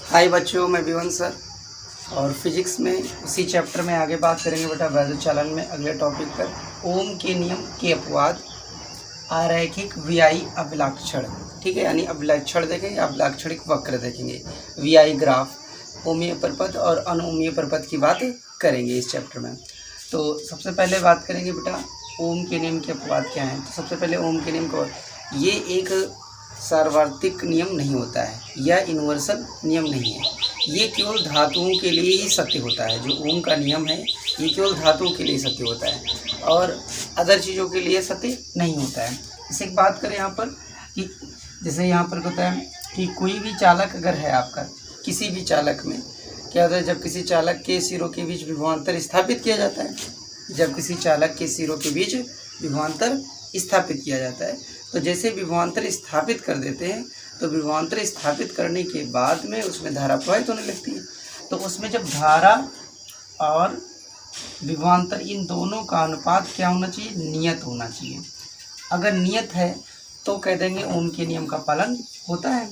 हाय बच्चों, मैं Vivian sir और फिजिक्स में उसी चैप्टर में आगे बात करेंगे बेटा वैद्युत चालन में अगले टॉपिक पर ओम के नियम के अपवाद आरैखिक वीआई अभिलाक्षण। ठीक है, यानी अभिलाक्षण देखेंगे, अभिलाक्षणिक वक्र देखेंगे, वीआई ग्राफ, ओमीय परपथ और अनओमीय परपथ की बात करेंगे इस चैप्टर में। तो सबसे पहले बात करेंगे बेटा ओम के नियम के अपवाद क्या हैं। तो सबसे पहले ओम के नियम को, ये एक सार्वत्रिक नियम नहीं होता है या यूनिवर्सल नियम नहीं है, ये केवल धातुओं के लिए ही सत्य होता है। जो ओम का नियम है ये केवल धातुओं के लिए सत्य होता है और अदर चीज़ों के लिए सत्य नहीं होता है। इसे एक बात करें यहाँ पर कि जैसे यहाँ पर होता है कि कोई भी चालक अगर है आपका, किसी भी चालक में क्या होता है, जब किसी चालक के सिरों के बीच विभवांतर स्थापित किया जाता है, जब किसी चालक के सिरों के बीच विभवांतर स्थापित किया जाता है, तो जैसे विभवांतर स्थापित कर देते हैं तो विभवांतर स्थापित करने के बाद में उसमें धारा प्रवाहित होने लगती है। तो उसमें जब धारा और विभवांतर इन दोनों का अनुपात क्या होना चाहिए, नियत होना चाहिए। अगर नियत है तो कह देंगे ओम के नियम का पालन होता है।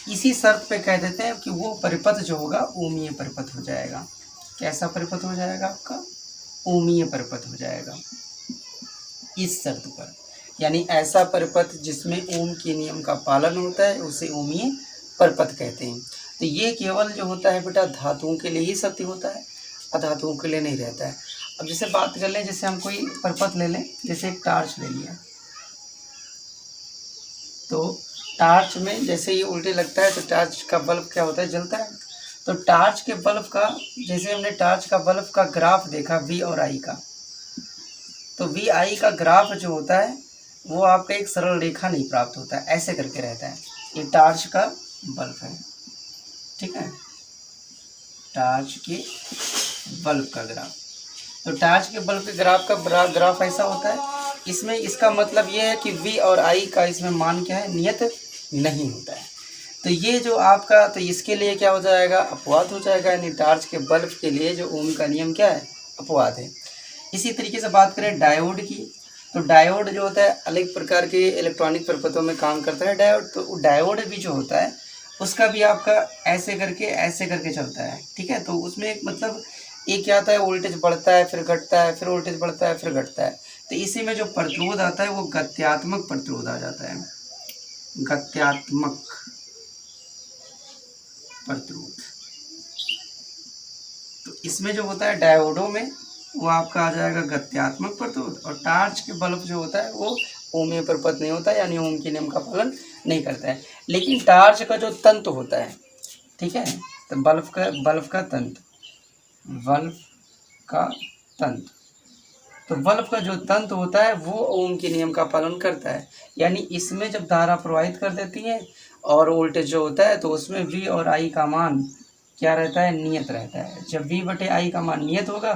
इसी शर्त पे कह देते हैं कि वो परिपथ जो होगा ओमीय परिपथ हो जाएगा। कैसा परिपथ हो जाएगा आपका, ओमीय परिपथ हो जाएगा इस शर्त पर। यानी ऐसा परिपथ जिसमें ओम के नियम का पालन होता है उसे ओमीय परिपथ कहते हैं। तो ये केवल जो होता है बेटा धातुओं के लिए ही सत्य होता है, अधातुओं के लिए नहीं रहता है। अब जैसे बात कर लें, जैसे हम कोई परिपथ ले लें, जैसे एक टार्च ले लिया, तो टार्च में जैसे ये उल्टे लगता है तो टार्च का बल्ब क्या होता है, जलता है। तो टार्च के बल्ब का, जैसे हमने टार्च का बल्ब का ग्राफ देखा वी और आई का, तो वी आई का ग्राफ जो होता है वो आपका एक सरल रेखा नहीं प्राप्त होता है, ऐसे करके रहता है। ये टार्च का बल्ब है, ठीक है, टार्च के बल्ब का ग्राफ। तो टार्च के बल्ब के ग्राफ का ग्राफ ऐसा होता है। इसमें इसका मतलब ये है कि वी और आई का इसमें मान क्या है, नियत नहीं होता है। तो ये जो आपका, तो इसके लिए क्या हो जाएगा, अपवाद हो जाएगा। यानी टार्च के बल्ब के लिए जो ओम का नियम क्या है, अपवाद है। इसी तरीके से बात करें डायोड की, तो डायोड जो होता है अलग प्रकार के इलेक्ट्रॉनिक परिपथों में काम करता है डायोड। तो डायोड भी जो होता है उसका भी आपका ऐसे करके चलता है, ठीक है। तो उसमें एक मतलब एक क्या आता है, वोल्टेज बढ़ता है फिर घटता है, फिर वोल्टेज बढ़ता है फिर घटता है। तो इसी में जो प्रतिरोध आता है वो गत्यात्मक प्रतिरोध आ जाता है, गत्यात्मक प्रतिरोध। तो इसमें जो होता है डायोडों में वो आपका आ जाएगा गत्यात्मक प्रतिरोध, और टार्च के बल्ब जो होता है वो ओमीय परिपथ नहीं होता है, यानी ओम के नियम का पालन नहीं करता है। लेकिन टार्च का जो तंतु होता है, ठीक है, तो बल्ब का तंतु, तो बल्ब का जो तंतु होता है वो ओम के नियम का पालन करता है। यानी इसमें जब धारा प्रवाहित कर देती है और वोल्टेज जो होता है तो उसमें वी और आई का मान क्या रहता है, नियत रहता है। जब वी बटे आई का मान नियत होगा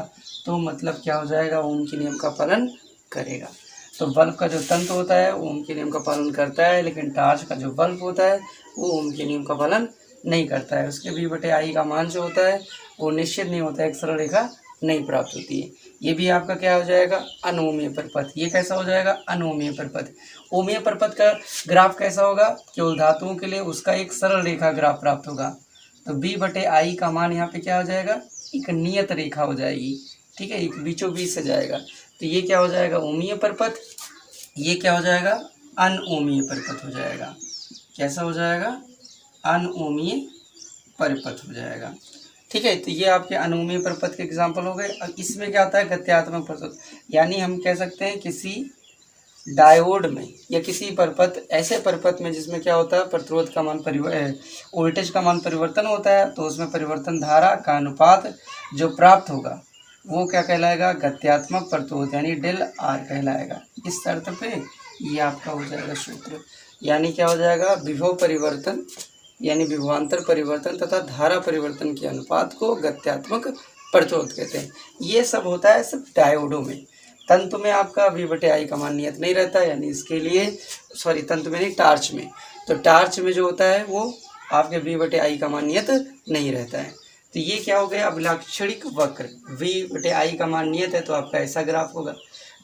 तो मतलब क्या हो जाएगा, ओम के नियम का पालन करेगा। तो बल्ब का जो तंतु होता है ओम के नियम का पालन करता है, लेकिन टार्च का जो बल्ब होता है वो ओम के नियम का पालन नहीं करता है। उसके वी बटे आई का मान जो होता है वो निश्चित नहीं होता है, एक सरल रेखा नहीं प्राप्त होती है। ये भी आपका क्या हो जाएगा, अनोमीय परिपथ। ये कैसा हो जाएगा, अनोमीय परिपथ। ओमीय परिपथ का ग्राफ कैसा होगा, केवल धातुओं के लिए उसका एक सरल रेखा ग्राफ प्राप्त होगा। तो बी बटे आई का मान यहाँ पे क्या हो जाएगा, एक नियत रेखा हो जाएगी, ठीक है, एक बीचों बीच से जाएगा। तो ये क्या हो जाएगा, ओमीय परिपथ। ये क्या हो जाएगा, अनओमीय परिपथ हो जाएगा। कैसा हो जाएगा, अनओमीय परिपथ हो जाएगा, ठीक है। तो ये आपके अनओमीय परिपथ के एग्जाम्पल हो गए। अब इसमें क्या होता है, गत्यात्मक परिपथ। यानी हम कह सकते हैं किसी डायोड में या किसी परिपथ, ऐसे परिपथ में जिसमें क्या होता है, प्रतिरोध का मान वोल्टेज का मान परिवर्तन होता है, तो उसमें परिवर्तन धारा का अनुपात जो प्राप्त होगा वो क्या कहलाएगा, गत्यात्मक प्रतिरोध, यानी डेल आर कहलाएगा। इस शर्त पे ये आपका हो जाएगा सूत्र। यानी क्या हो जाएगा, विभव परिवर्तन यानी विभवांतर परिवर्तन तथा धारा परिवर्तन के अनुपात को गत्यात्मक प्रतिरोध कहते हैं। ये सब होता है सब डायोडों में। तंतु में आपका वी बटे आई का मान नियत नहीं रहता है, यानी इसके लिए तंतु में नहीं, टार्च में। तो टार्च में जो होता है वो आपके वी बटे आई का मान नियत नहीं रहता है। तो ये क्या हो गया, अभिलाक्षणिक वक्र। वी बटे आई का मान नियत है तो आपका ऐसा ग्राफ होगा,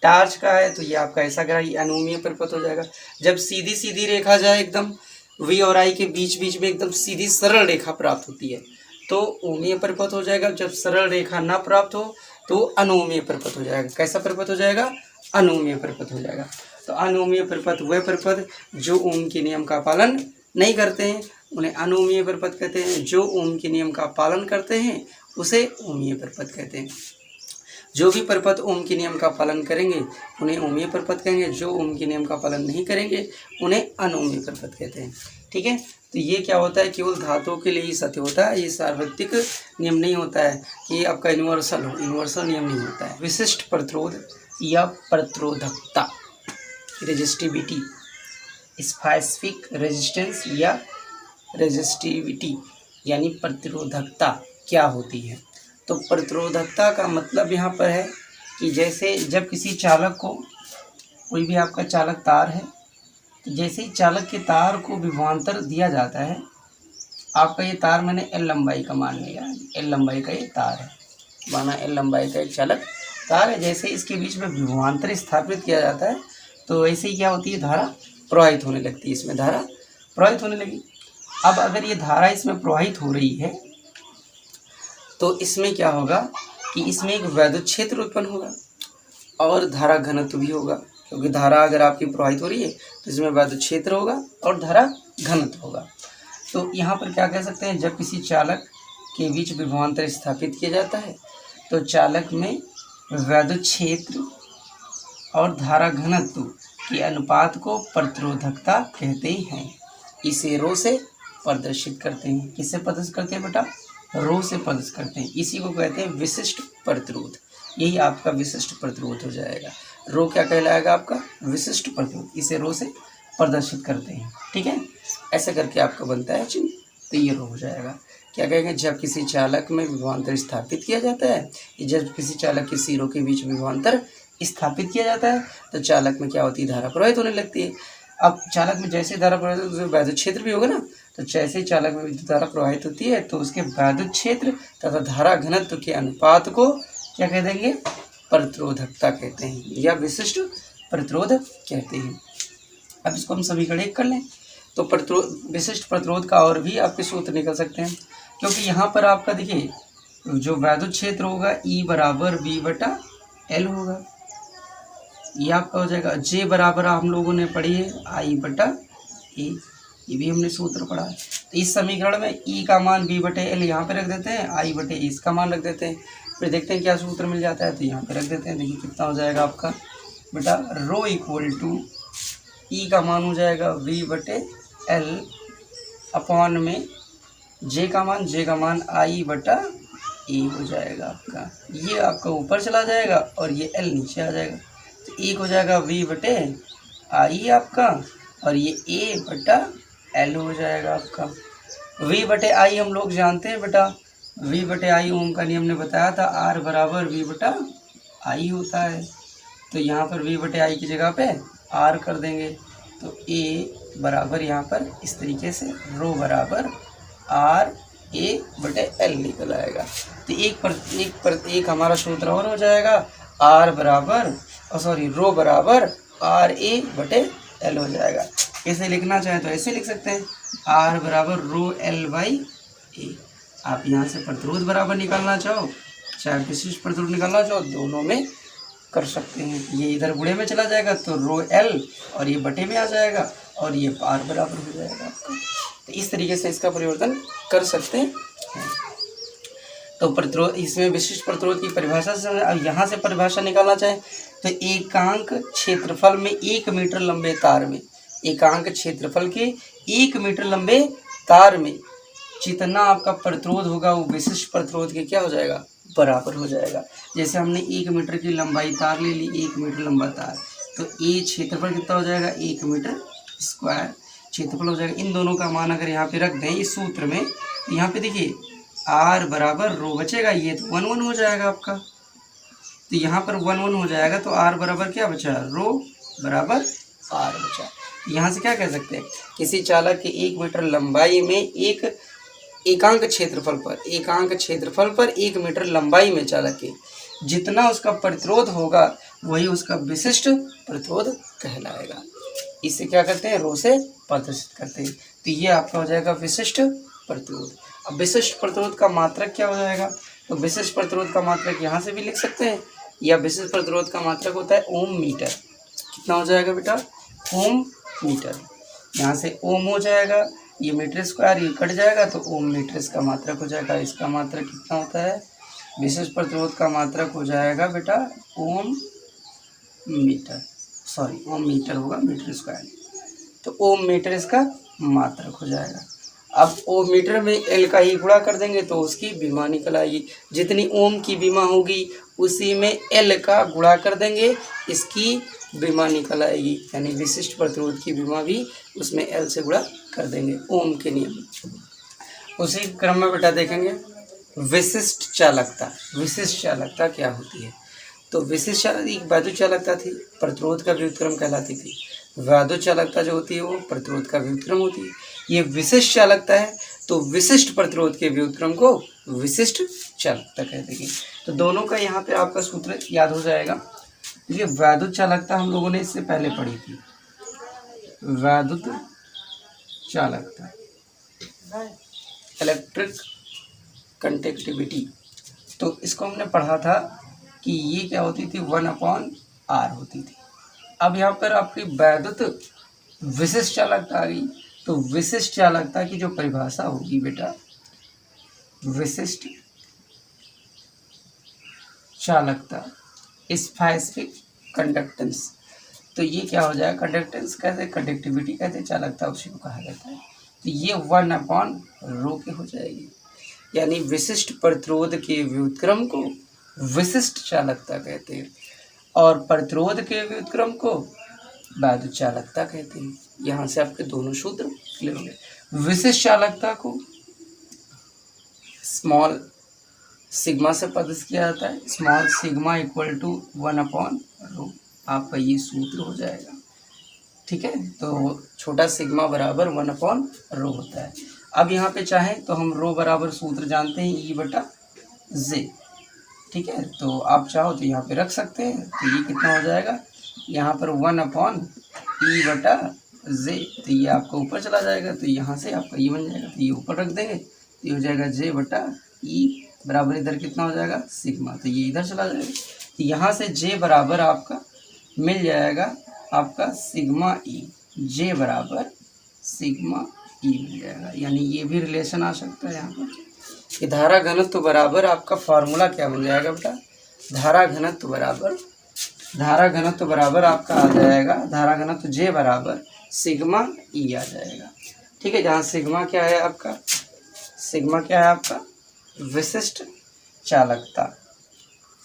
टार्च का है तो ये आपका ऐसा ग्राफ, अनोमीय परिपथ हो जाएगा। जब सीधी सीधी रेखा जाए एकदम वी और आई के बीच बीच में एकदम सीधी सरल रेखा प्राप्त होती है तो ओमीय परिपथ हो जाएगा। जब सरल रेखा ना प्राप्त हो तो अनुमीय परिपथ हो जाएगा। कैसा परिपथ हो जाएगा? अनुमीय परिपथ हो जाएगा। तो अनुमीय परिपथ वह परिपथ जो ओम के नियम का पालन नहीं करते हैं उन्हें अनुमीय परिपथ कहते हैं। जो ओम के नियम का पालन करते हैं उसे ओमीय परिपथ कहते हैं। जो भी परिपथ ओम के नियम का पालन करेंगे उन्हें ओमीय परिपथ कहेंगे। जो ओम के नियम का पालन नहीं करेंगे उन्हें अनुमीय परिपथ कहते हैं। ठीक है, तो ये क्या होता है, केवल धातुओं के लिए ही सत्य होता है। ये सार्वत्रिक नियम नहीं होता है कि आपका यूनिवर्सल हो, यूनिवर्सल नियम नहीं होता है। विशिष्ट प्रतिरोध या प्रतिरोधकता, रेजिस्टिविटी, स्पेसिफिक रेजिस्टेंस या रेजिस्टिविटी यानी प्रतिरोधकता क्या होती है? तो प्रतिरोधकता का मतलब यहाँ पर है कि जैसे जब किसी चालक को, कोई भी आपका चालक तार है, तो जैसे ही चालक के तार को विभवांतर दिया जाता है, आपका ये तार मैंने एल लंबाई का मान लिया, एल लंबाई का ये तार है, माना एल लंबाई का एक चालक तार है। जैसे इसके बीच में विभवांतर स्थापित किया जाता है तो ऐसे ही क्या होती है, धारा प्रवाहित होने लगती है। इसमें धारा प्रवाहित होने लगी। अब अगर ये धारा इसमें प्रवाहित हो रही है तो इसमें क्या होगा कि इसमें एक वैद्युत क्षेत्र उत्पन्न होगा और धारा घनत्व भी होगा, क्योंकि धारा अगर आपकी प्रवाहित हो रही है तो इसमें वैद्युत क्षेत्र होगा और धारा घनत्व होगा। तो यहाँ पर क्या कह सकते हैं, जब किसी चालक के बीच विभवांतर स्थापित किया जाता है तो चालक में वैद्युत क्षेत्र और धारा घनत्व के अनुपात को प्रतिरोधकता कहते हैं। इसे रो से प्रदर्शित करते हैं। किससे प्रदर्शित करते हैं बेटा? रो से प्रदर्शित करते हैं। इसी को कहते हैं विशिष्ट प्रतिरोध। यही आपका विशिष्ट प्रतिरोध हो जाएगा। रो क्या कहलाएगा? आपका विशिष्ट प्रतिरोध। इसे रो से प्रदर्शित करते हैं। ठीक है, ऐसा करके आपका बनता है चिन्ह, तो ये रो हो जाएगा। क्या कहेंगे? जब किसी चालक में विभवांतर स्थापित किया जाता है, जब किसी चालक के सिरों के बीच विभवांतर स्थापित किया जाता है तो चालक में क्या होती है, धारा प्रवाहित होने लगती है। अब चालक में जैसे धारा प्रवाहित होती है तो वैद्युत क्षेत्र भी होगा ना, तो जैसे ही चालक में विद्युत धारा प्रवाहित होती है तो उसके वैद्युत क्षेत्र तथा धारा घनत्व के अनुपात को क्या कह देंगे? प्रतिरोधकता कहते हैं या विशिष्ट प्रतिरोध कहते हैं। अब इसको हम समीकरण एक कर लें तो विशिष्ट प्रतिरोध का और भी आपके सूत्र निकल सकते हैं, क्योंकि यहाँ पर आपका देखिए जो वैद्युत क्षेत्र होगा E बराबर V बटा L होगा। ये आपका हो जाएगा। J बराबर हम लोगों ने पढ़ी है I बटा A, ये भी हमने सूत्र पढ़ा है। तो इस समीकरण में E का मान V बटे L यहाँ पे रख देते हैं, I बटे A इसका मान रख देते हैं, फिर देखते हैं क्या सूत्र मिल जाता है। तो यहाँ पे रख देते हैं। देखिए कितना हो जाएगा आपका बेटा, रो इक्वल टू E का मान हो जाएगा V बटे L अपॉन में J का मान I बटा A हो जाएगा आपका। ये आपका ऊपर चला जाएगा और ये L नीचे आ जाएगा। तो एक हो जाएगा V बटे I आपका और ये A बटा L हो जाएगा आपका। V बटे I हम लोग जानते हैं बेटा, V बटे I ओम का नियम ने बताया था R बराबर V बटा I होता है। तो यहाँ पर V बटे I की जगह पे R कर देंगे तो A बराबर यहाँ पर इस तरीके से रो बराबर R A बटे L निकल आएगा। तो एक हमारा सूत्र और हो जाएगा, R बराबर रो बराबर R A बटे L हो जाएगा। इसे लिखना चाहें तो ऐसे लिख सकते हैं, R बराबर रो L बाई A। आप यहाँ से प्रतिरोध बराबर निकालना चाहो चाहे विशिष्ट प्रतिरोध निकालना चाहो, दोनों में कर सकते हैं। ये इधर गुणे में चला जाएगा तो रो L और ये बटे में आ जाएगा और ये R बराबर हो जाएगा आपका। तो इस तरीके से इसका परिवर्तन कर सकते हैं। तो प्रतिरोध, इसमें विशिष्ट प्रतिरोध की परिभाषा से अब यहाँ से परिभाषा निकालना चाहें तो एकांक क्षेत्रफल में 1 मीटर लंबे तार में, एकांक क्षेत्रफल के 1 मीटर लंबे तार में जितना आपका प्रतिरोध होगा वो विशिष्ट प्रतिरोध के क्या हो जाएगा, बराबर हो जाएगा। जैसे हमने 1 मीटर की लंबाई तार ले ली, 1 मीटर लंबा तार, तो ए क्षेत्रफल कितना हो जाएगा, 1 मीटर स्क्वायर क्षेत्रफल हो जाएगा। इन दोनों का मान अगर यहाँ पे रख दें इस सूत्र में तो यहाँ पे देखिए R बराबर रो बचेगा, ये तो 1 1 हो जाएगा आपका। तो यहाँ पर 1 1 हो जाएगा तो R बराबर क्या बचा, रो बराबर R बचा। यहाँ से क्या कह सकते हैं, किसी चालक के 1 मीटर लंबाई में एकांक क्षेत्रफल पर 1 मीटर लंबाई में चालक के जितना उसका प्रतिरोध होगा वही उसका विशिष्ट प्रतिरोध कहलाएगा। इसे क्या करते हैं, रो से प्रदर्शित करते हैं। तो ये आपका हो जाएगा विशिष्ट प्रतिरोध। अब विशिष्ट प्रतिरोध का मात्रक क्या हो जाएगा, तो विशिष्ट प्रतिरोध का मात्रक यहाँ से भी लिख सकते हैं, या विशिष्ट प्रतिरोध का मात्रक होता है ओम मीटर। कितना हो जाएगा बेटा, ओम मीटर। यहाँ से ओम हो जाएगा, ये मीटर स्क्वायर ये कट जाएगा तो ओम मीटर इसका मात्रक हो जाएगा। इसका मात्रक कितना होता है, विशिष्ट प्रतिरोध का मात्रक हो जाएगा बेटा ओम मीटर, सॉरी ओम मीटर होगा, मीटर स्क्वायर, तो ओम मीटर इसका मात्रक हो जाएगा। अब ओम मीटर में एल का ही गुणा कर देंगे तो उसकी विमा निकल आएगी। जितनी ओम की विमा होगी उसी में एल का गुणा कर देंगे, इसकी विमा निकल आएगी, यानी विशिष्ट प्रतिरोध की विमा भी उसमें एल से गुणा कर देंगे ओम के नियम। उसी क्रम में बेटा देखेंगे विशिष्ट चालकता। विशिष्ट चालकता क्या होती है, तो विशिष्ट चालकता एक वैद्युत चालकता थी, प्रतिरोध का व्युत्क्रम कहलाती थी। वैद्युत चालकता जो होती है वो प्रतिरोध का व्युत्क्रम होती है। ये विशिष्ट चालकता है तो विशिष्ट प्रतिरोध के व्युत्क्रम को विशिष्ट चालकता कहते हैं। तो दोनों का यहाँ पे आपका सूत्र याद हो जाएगा। ये वैद्युत चालकता हम लोगों ने इससे पहले पढ़ी थी, वैद्युत चालकता, इलेक्ट्रिक कंडक्टिविटी। तो इसको हमने पढ़ा था कि ये क्या होती थी, 1/r होती थी। अब यहाँ पर आपकी वैद्युत विशिष्ट चालकता आ गई, तो विशिष्ट चालकता की जो परिभाषा होगी बेटा, विशिष्ट चालकता स्पेसिफिक कंडक्टेंस, तो ये क्या हो जाएगा, कंडक्टेंस कहते हैं, कंडक्टिविटी कहते हैं, चालकता उसी को कहा जाता है। तो ये 1/ρ के हो जाएगी, यानी विशिष्ट प्रतिरोध के व्युत्क्रम को विशिष्ट चालकता कहते हैं और प्रतिरोध के व्युत्क्रम को वैद्युत चालकता कहते हैं। यहाँ से आपके दोनों सूत्र क्लियर हो गए। विशिष्ट चालकता को स्मॉल सिग्मा से प्रदर्शित किया जाता है, स्मॉल सिग्मा इक्वल टू 1/ρ, आपका ये सूत्र हो जाएगा। ठीक है, तो छोटा सिग्मा बराबर 1/ρ होता है। अब यहाँ पे चाहें तो हम रो बराबर सूत्र जानते हैं E/J। ठीक है, तो आप चाहो तो यहाँ पे रख सकते हैं, तो ये कितना हो जाएगा, यहाँ पर 1/E/J, तो ये आपका ऊपर चला जाएगा, तो यहाँ से आपका ये बन जाएगा, तो ये ऊपर रख देंगे तो ये हो जाएगा J/E बराबर इधर कितना हो जाएगा सिग्मा, तो ये इधर चला जाएगा, तो यहाँ से J बराबर आपका मिल जाएगा आपका सिग्मा E, J बराबर सिग्मा E मिल जाएगा। यानी ये भी रिलेशन आ सकता है यहाँ पर कि धारा घनत्व बराबर आपका फार्मूला क्या मिल जाएगा बेटा, धारा घनत्व बराबर आपका आ जाएगा, धारा घनत्व J बराबर सिग्मा E आ जाएगा। ठीक है, जहाँ सिग्मा क्या है आपका, सिग्मा क्या है आपका विशिष्ट चालकता।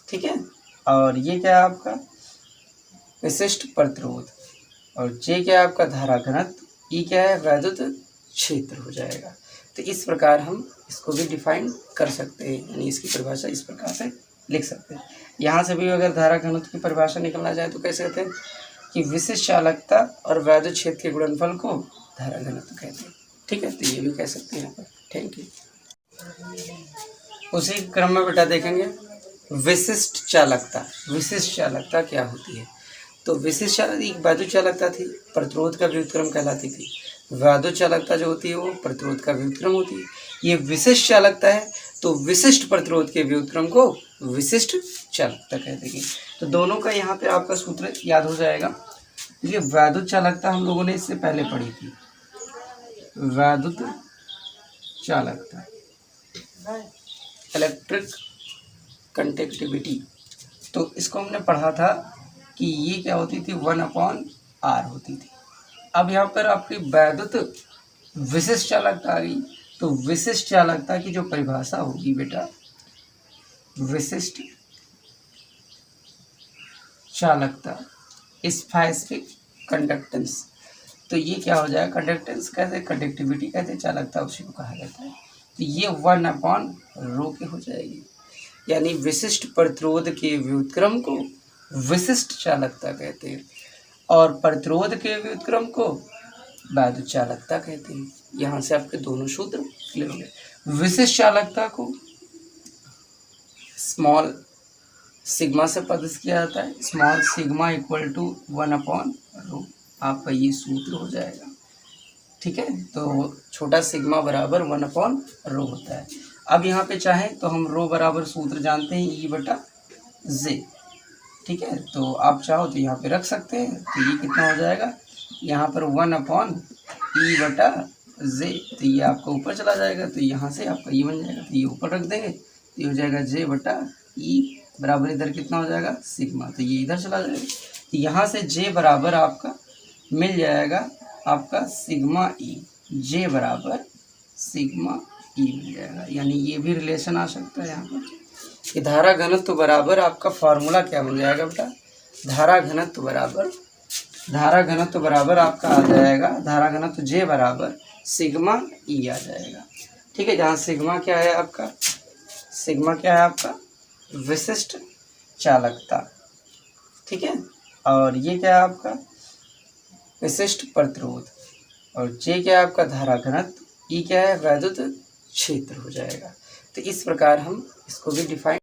ठीक है, और ये क्या है आपका विशिष्ट प्रतिरोध, और J क्या है आपका धारा घनत्व, E क्या है वैद्युत क्षेत्र हो जाएगा। तो इस प्रकार हम इसको भी डिफाइन कर सकते हैं, यानी इसकी परिभाषा इस प्रकार से लिख सकते हैं। यहाँ से भी अगर धारा घनत्व की परिभाषा निकलना जाए तो कैसे कहते हैं कि विशिष्ट चालकता और वैद्युत क्षेत्र के गुणनफल को धारा घनत्व कहते हैं। ठीक है, तो ये भी कह सकते हैं यहाँ पर। Thank you. उसी क्रम में बेटा देखेंगे विशिष्ट चालकता। विशिष्ट चालकता क्या होती है, तो विशिष्ट चालकता एक वैद्युत चालकता थी, प्रतिरोध का व्युत्क्रम कहलाती थी। वैद्युत चालकता जो होती है वो प्रतिरोध का व्युत्क्रम होती है। ये विशिष्ट चालकता है तो विशिष्ट प्रतिरोध के व्युत्क्रम को विशिष्ट चालकता कहते हैं। तो दोनों का यहाँ पे आपका सूत्र याद हो जाएगा। ये वैद्युत चालकता हम लोगों ने इससे पहले पढ़ी थी, वैद्युत चालकता, इलेक्ट्रिक कंडक्टिविटी। तो इसको हमने पढ़ा था कि ये क्या होती थी, 1/r होती थी। अब यहाँ पर आपकी वैद्युत विशिष्ट चालकता आ गई, तो विशिष्ट चालकता की जो परिभाषा होगी बेटा, विशिष्ट चालकता स्पेसिफिक कंडक्टेंस, तो ये क्या हो जाएगा, कंडक्टेंस कहते हैं, कंडक्टिविटी कहते हैं, चालकता उसी को कहा जाता है। तो ये 1/ρ के हो जाएगी, यानी विशिष्ट प्रतिरोध के व्युत्क्रम को विशिष्ट चालकता कहते हैं और प्रतिरोध के व्युत्क्रम को वैद्युत चालकता कहते हैं। यहाँ से आपके दोनों सूत्र क्लियर हो गए। विशिष्ट चालकता को स्मॉल सिग्मा से प्रदर्शित किया जाता है, स्मॉल सिग्मा इक्वल टू 1/ρ, आपका ये सूत्र हो जाएगा। ठीक ठीक है, तो छोटा सिग्मा बराबर 1/ρ होता है। अब यहाँ पे चाहें तो हम रो बराबर सूत्र जानते हैं E/J, ठीक है, तो आप चाहो तो यहाँ पे रख सकते हैं। तो ये कितना हो जाएगा, यहाँ पर 1/E/J, तो ये आपका ऊपर चला जाएगा, तो यहाँ से आपका ये बन जाएगा, तो ये ऊपर रख देंगे, तो ये हो जाएगा J/E बराबर इधर कितना हो जाएगा सिग्मा, तो ये इधर चला जाएगा। तो यहाँ से J बराबर आपका मिल जाएगा आपका सिग्मा E, J बराबर सिग्मा E मिल जाएगा। यानी ये भी रिलेशन आ सकता है यहाँ पर कि धारा घनत्व बराबर आपका फार्मूला क्या मिल जाएगा बेटा, धारा घनत्व बराबर आपका आ जाएगा, धारा घनत्व J बराबर सिग्मा E आ जाएगा। ठीक है, जहाँ सिग्मा क्या है आपका, सिग्मा क्या है आपका विशिष्ट चालकता, ठीक है, और ये क्या है आपका विशिष्ट प्रतिरोध, और J क्या है आपका धारा घनत्व, E क्या है वैद्युत क्षेत्र हो जाएगा। तो इस प्रकार हम इसको भी डिफाइन